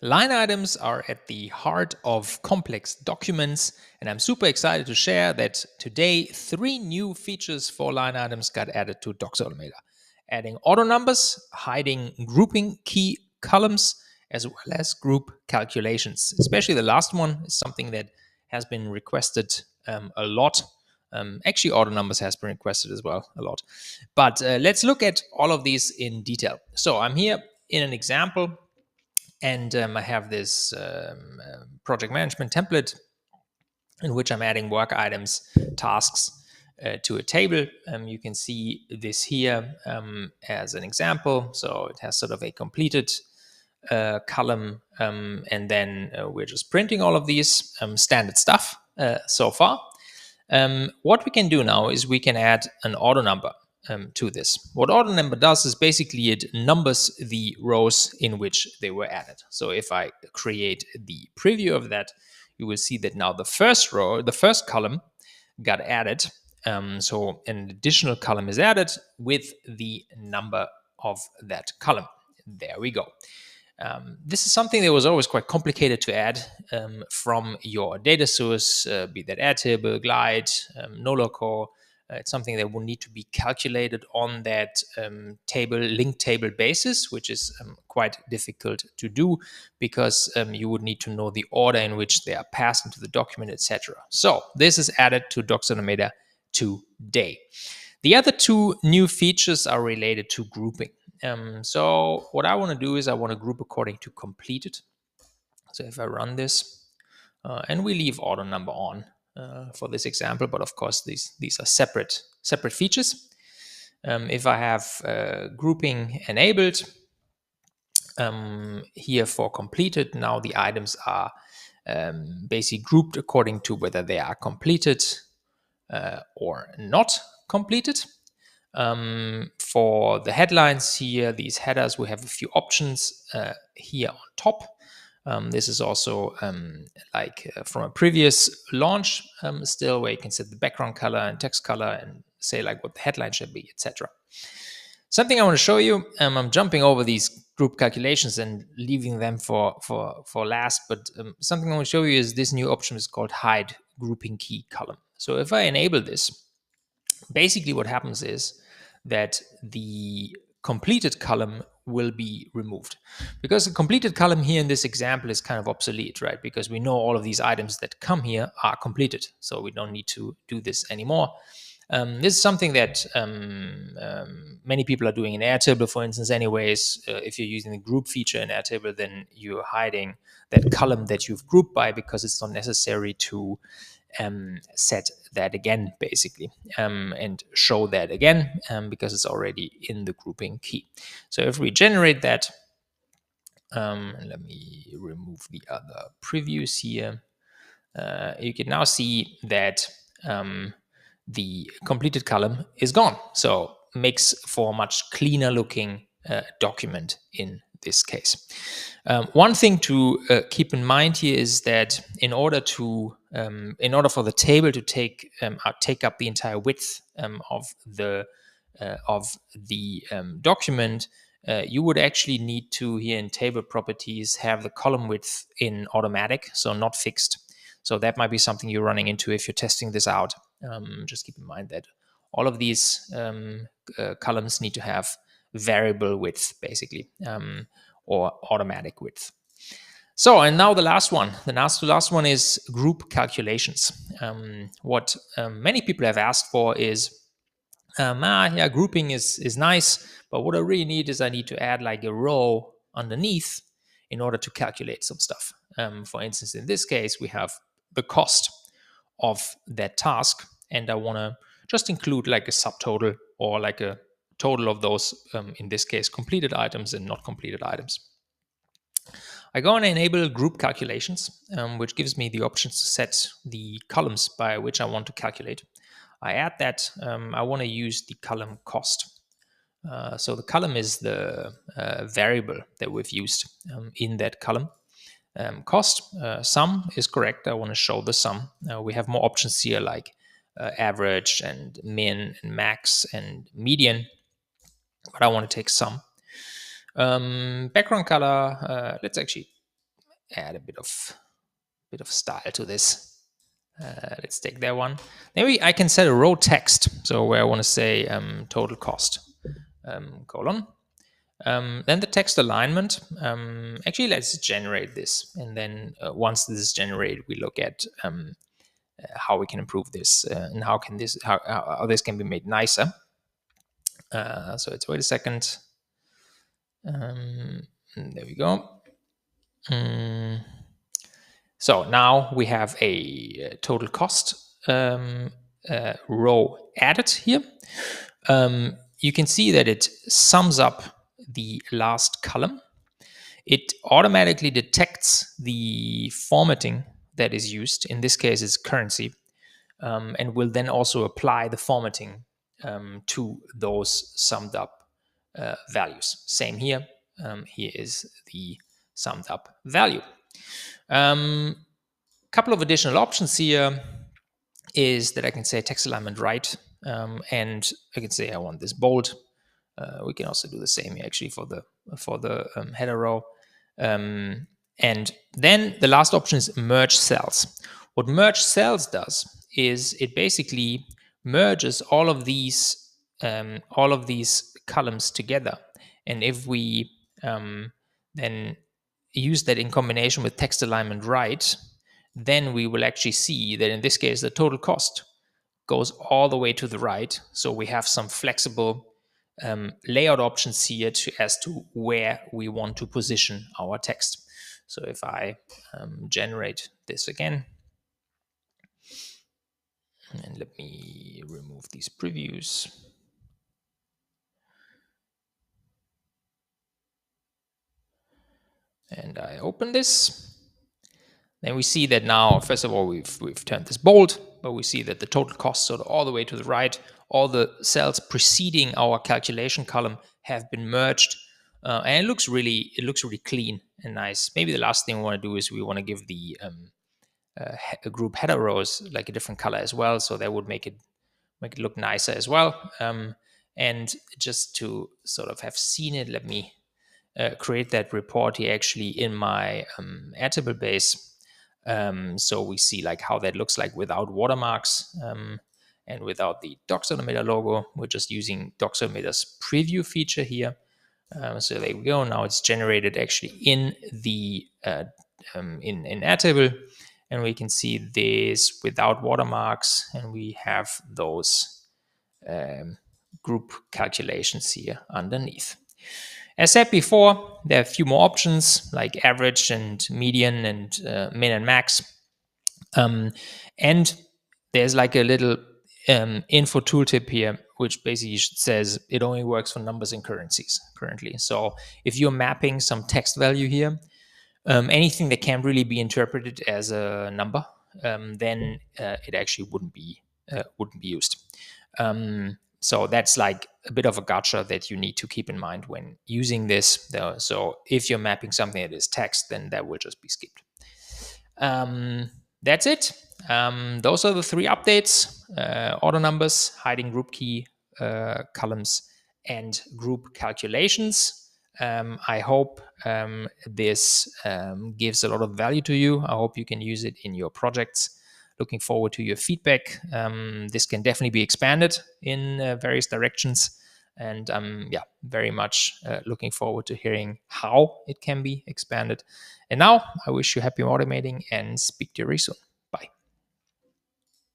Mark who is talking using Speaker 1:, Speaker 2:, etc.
Speaker 1: Line items are at the heart of complex documents, and I'm super excited to share that today 3 new features for line items got added to DocsAutomator. Adding auto numbers, hiding grouping key columns, as well as group calculations. Especially the last one is something that has been requested a lot. Actually, auto numbers has been requested as well a lot. But let's look at all of these in detail. So I'm here in an example, and I have this project management template in which I'm adding work items, tasks to a table. You can see this here as an example. So it has sort of a completed column, and then we're just printing all of these standard stuff so far. What we can do now is we can add an auto number to this. What auto number does is basically it numbers the rows in which they were added. So if I create the preview of that, you will see that now the first row, the first column got added. So an additional column is added with the number of that column. There we go. This is something that was always quite complicated to add from your data source, be that Airtable, Glide, Noloco. It's something that will need to be calculated on that link table basis, which is quite difficult to do because you would need to know the order in which they are passed into the document, etc. So this is added to DocsAutomator today. The other 2 new features are related to grouping. So what I want to do is I want to group according to completed. So if I run this, and we leave auto number on for this example, but of course these are separate features. If I have grouping enabled here for completed, now the items are basically grouped according to whether they are completed or not completed. For the headlines here, these headers, we have a few options here on top. This is also from a previous launch still, where you can set the background color and text color and say like what the headline should be, etc. Something I want to show you, I'm jumping over these group calculations and leaving them for last, but something I want to show you is this new option is called hide grouping key column. So if I enable this, basically what happens is that the completed column will be removed, because the completed column here in this example is kind of obsolete, right? Because we know all of these items that come here are completed, so we don't need to do this anymore. This is something that many people are doing in Airtable, for instance, anyways. If you're using the group feature in Airtable, then you're hiding that column that you've grouped by, because it's not necessary to set that again, basically, and show that again, because it's already in the grouping key. So if we generate that, let me remove the other previews here. You can now see that the completed column is gone. So makes for a much cleaner looking document in this case. One thing to keep in mind here is that in order for the table to take up the entire width of the document, you would actually need to, here in table properties, have the column width in automatic, so not fixed. So that might be something you're running into if you're testing this out. Just keep in mind that all of these columns need to have variable width, basically, or automatic width. So, and now the last one. The last one is group calculations. What many people have asked for is, yeah, grouping is nice, but what I really need is I need to add like a row underneath in order to calculate some stuff. For instance, in this case, we have the cost of that task, and I want to just include like a subtotal or like a total of those, in this case, completed items and not completed items. I go and enable group calculations, which gives me the options to set the columns by which I want to calculate. I add that I want to use the column cost. So the column is the variable that we've used in that column. Cost, sum is correct. I want to show the sum. We have more options here like average and min and max and median, but I want to take sum. Background color, let's actually add a bit of style to this. Let's take that one. Maybe I can set a row text. So where I want to say total cost colon. Then the text alignment. Actually, let's generate this, and then once this is generated, we look at how we can improve this and how this can be made nicer. So let's wait a second. There we go. So now we have a total cost row added here. You can see that it sums up the last column. It automatically detects the formatting that is used. In this case, it's currency, and will then also apply the formatting to those summed up values. Same here. Here is the summed up value. Couple of additional options here is that I can say text alignment right, and I can say I want this bold. We can also do the same here actually for the header row. And then the last option is merge cells. What merge cells does is it basically merges all of these columns together. And if we then use that in combination with text alignment right, then we will actually see that in this case the total cost goes all the way to the right. So we have some flexible layout options here as to where we want to position our text. So if I generate this again, and let me remove these previews. And I open this. Then we see that now, first of all, we've turned this bold, but we see that the total cost sort of all the way to the right, all the cells preceding our calculation column have been merged, and it looks really clean and nice. Maybe the last thing we want to do is we want to give the group header rows like a different color as well, so that would make it look nicer as well. And just to sort of have seen it, let me create that report here actually in my Airtable base. So we see like how that looks like without watermarks and without the DocsAutomator logo. We're just using DocsAutomator's preview feature here. So there we go. Now it's generated actually in the in Airtable, and we can see this without watermarks, and we have those group calculations here underneath. As said before, there are a few more options like average and median and min and max. And there's like a little info tooltip here, which basically says it only works for numbers and currencies currently. So if you're mapping some text value here, anything that can't really be interpreted as a number, then it actually wouldn't be used. So that's like a bit of a gotcha that you need to keep in mind when using this. So if you're mapping something that is text, then that will just be skipped. That's it. Those are the three updates: auto numbers, hiding group key columns, and group calculations. I hope this gives a lot of value to you. I hope you can use it in your projects. Looking forward to your feedback. This can definitely be expanded in various directions. And yeah, very much looking forward to hearing how it can be expanded. And now I wish you happy automating and speak to you very soon.